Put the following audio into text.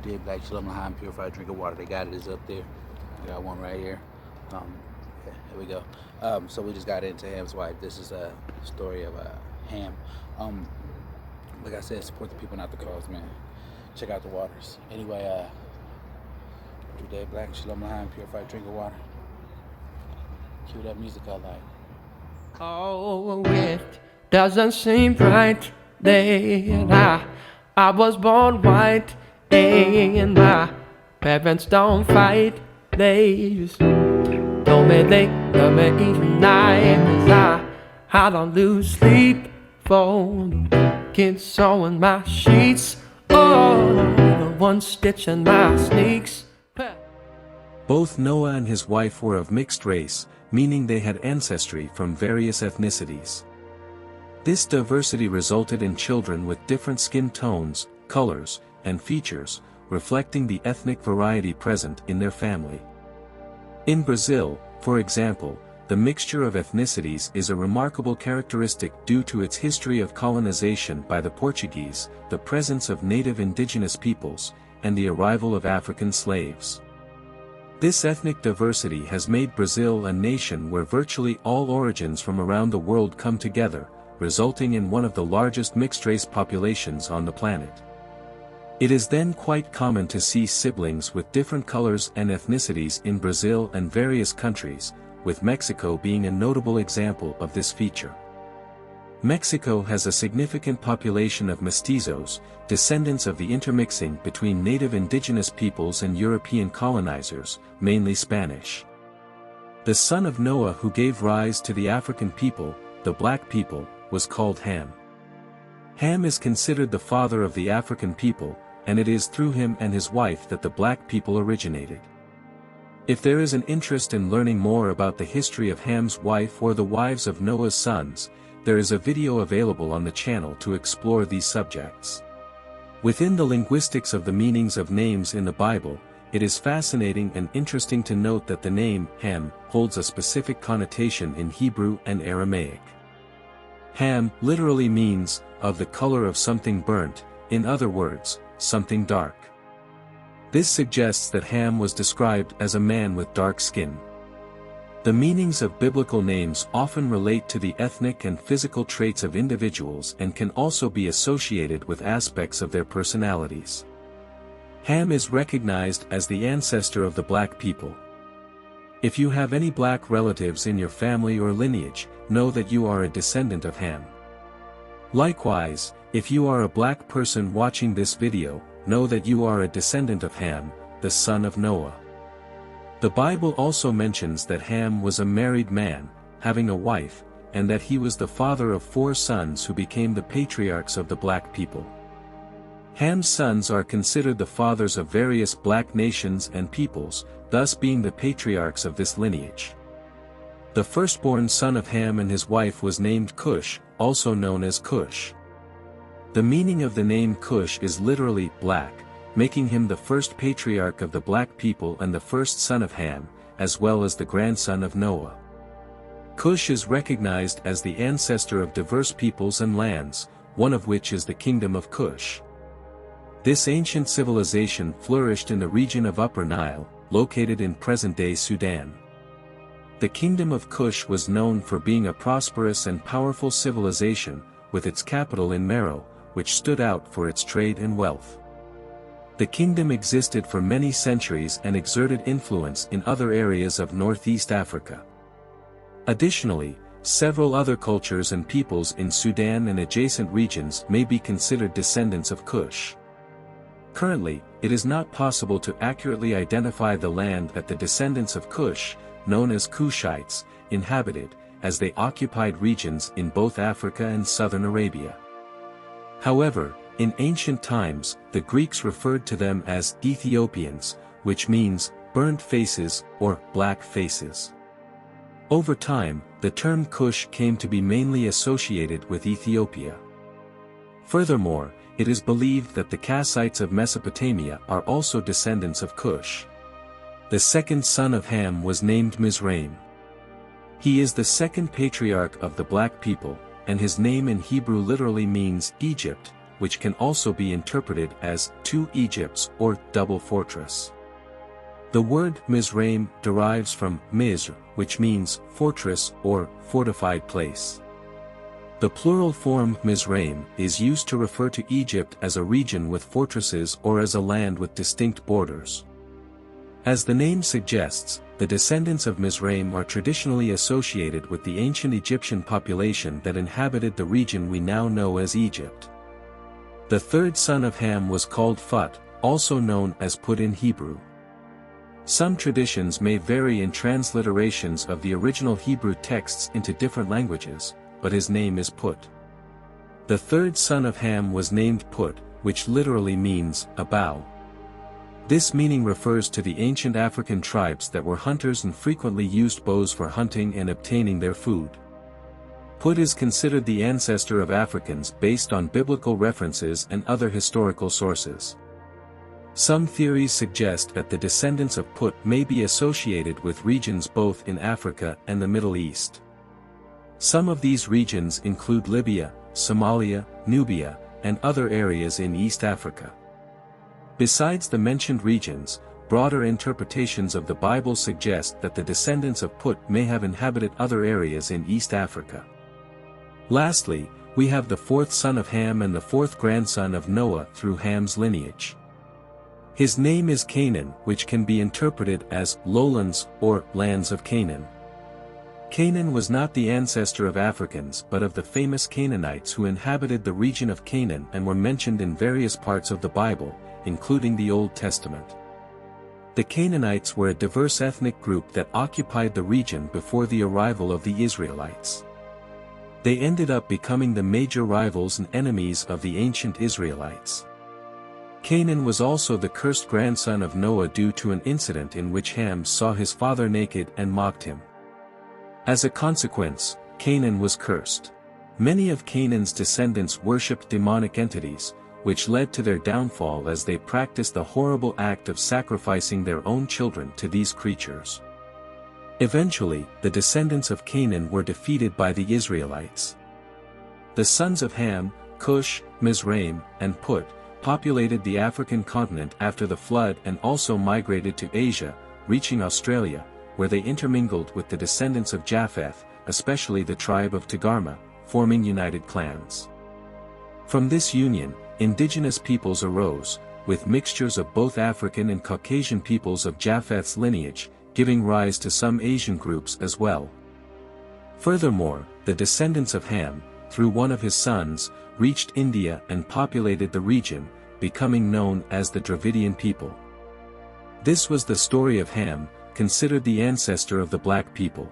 You did Black Shalom L'Chaim purified drink of water. They got it. It's up there. I got one right here. Yeah, here we go. So we just got into Ham's wife. This is a story of Ham. Like I said, support the people, not the cause, man. Check out the waters. Anyway, today Black Shalom L'Chaim purified drink of water. Cue that music I like. Oh, it doesn't seem right that I was born white and my parents don't fight. They just told me they love me each night as I don't lose sleep for the kids sewing my sheets. Oh, the one stitching my sneaks. Both Noah and his wife were of mixed race, meaning they had ancestry from various ethnicities. This diversity resulted in children with different skin tones, colors, and features, reflecting the ethnic variety present in their family. In Brazil, for example, the mixture of ethnicities is a remarkable characteristic due to its history of colonization by the Portuguese, the presence of native indigenous peoples, and the arrival of African slaves. This ethnic diversity has made Brazil a nation where virtually all origins from around the world come together, resulting in one of the largest mixed-race populations on the planet. It is then quite common to see siblings with different colors and ethnicities in Brazil and various countries, with Mexico being a notable example of this feature. Mexico has a significant population of mestizos, descendants of the intermixing between native indigenous peoples and European colonizers, mainly Spanish. The son of Noah who gave rise to the African people, the black people, was called Ham. Ham is considered the father of the African people, and it is through him and his wife that the black people originated. If there is an interest in learning more about the history of Ham's wife or the wives of Noah's sons, there is a video available on the channel to explore these subjects. Within the linguistics of the meanings of names in the Bible, it is fascinating and interesting to note that the name Ham holds a specific connotation in Hebrew and Aramaic. Ham literally means, of the color of something burnt, in other words, something dark. This suggests that Ham was described as a man with dark skin. The meanings of biblical names often relate to the ethnic and physical traits of individuals and can also be associated with aspects of their personalities. Ham is recognized as the ancestor of the black people. If you have any black relatives in your family or lineage, know that you are a descendant of Ham. Likewise, if you are a black person watching this video, know that you are a descendant of Ham, the son of Noah. The Bible also mentions that Ham was a married man, having a wife, and that he was the father of 4 sons who became the patriarchs of the black people. Ham's sons are considered the fathers of various black nations and peoples, thus being the patriarchs of this lineage. The firstborn son of Ham and his wife was named Cush, also known as Cush. The meaning of the name Cush is literally black, making him the first patriarch of the black people and the first son of Ham, as well as the grandson of Noah. Cush is recognized as the ancestor of diverse peoples and lands, one of which is the Kingdom of Cush. This ancient civilization flourished in the region of Upper Nile, located in present-day Sudan. The Kingdom of Cush was known for being a prosperous and powerful civilization, with its capital in Meroe, which stood out for its trade and wealth. The kingdom existed for many centuries and exerted influence in other areas of Northeast Africa. Additionally, several other cultures and peoples in Sudan and adjacent regions may be considered descendants of Cush. Currently, it is not possible to accurately identify the land that the descendants of Cush, known as Cushites, inhabited, as they occupied regions in both Africa and southern Arabia. However, in ancient times, the Greeks referred to them as Ethiopians, which means burnt faces or black faces. Over time, the term Cush came to be mainly associated with Ethiopia. Furthermore, it is believed that the Kassites of Mesopotamia are also descendants of Cush. The second son of Ham was named Mizraim. He is the second patriarch of the black people, and his name in Hebrew literally means Egypt, which can also be interpreted as two Egypts or double fortress. The word Mizraim derives from Mizr, which means fortress or fortified place. The plural form Mizraim is used to refer to Egypt as a region with fortresses or as a land with distinct borders. As the name suggests, the descendants of Mizraim are traditionally associated with the ancient Egyptian population that inhabited the region we now know as Egypt. The third son of Ham was called Phut, also known as Put in Hebrew. Some traditions may vary in transliterations of the original Hebrew texts into different languages, but his name is Put. The third son of Ham was named Put, which literally means a bow. This meaning refers to the ancient African tribes that were hunters and frequently used bows for hunting and obtaining their food. Put is considered the ancestor of Africans based on biblical references and other historical sources. Some theories suggest that the descendants of Put may be associated with regions both in Africa and the Middle East. Some of these regions include Libya, Somalia, Nubia, and other areas in East Africa. Besides the mentioned regions, broader interpretations of the Bible suggest that the descendants of Put may have inhabited other areas in East Africa. Lastly, we have the fourth son of Ham and the fourth grandson of Noah through Ham's lineage. His name is Canaan, which can be interpreted as lowlands or lands of Canaan. Canaan was not the ancestor of Africans but of the famous Canaanites who inhabited the region of Canaan and were mentioned in various parts of the Bible, including the Old Testament. The Canaanites were a diverse ethnic group that occupied the region before the arrival of the Israelites. They ended up becoming the major rivals and enemies of the ancient Israelites. Canaan was also the cursed grandson of Noah due to an incident in which Ham saw his father naked and mocked him. As a consequence, Canaan was cursed. Many of Canaan's descendants worshipped demonic entities, which led to their downfall as they practiced the horrible act of sacrificing their own children to these creatures. Eventually, the descendants of Canaan were defeated by the Israelites. The sons of Ham, Cush, Mizraim, and Put, populated the African continent after the flood and also migrated to Asia, reaching Australia, where they intermingled with the descendants of Japheth, especially the tribe of Togarmah, forming united clans. From this union, indigenous peoples arose, with mixtures of both African and Caucasian peoples of Japheth's lineage, giving rise to some Asian groups as well. Furthermore, the descendants of Ham, through one of his sons, reached India and populated the region, becoming known as the Dravidian people. This was the story of Ham, considered the ancestor of the black people.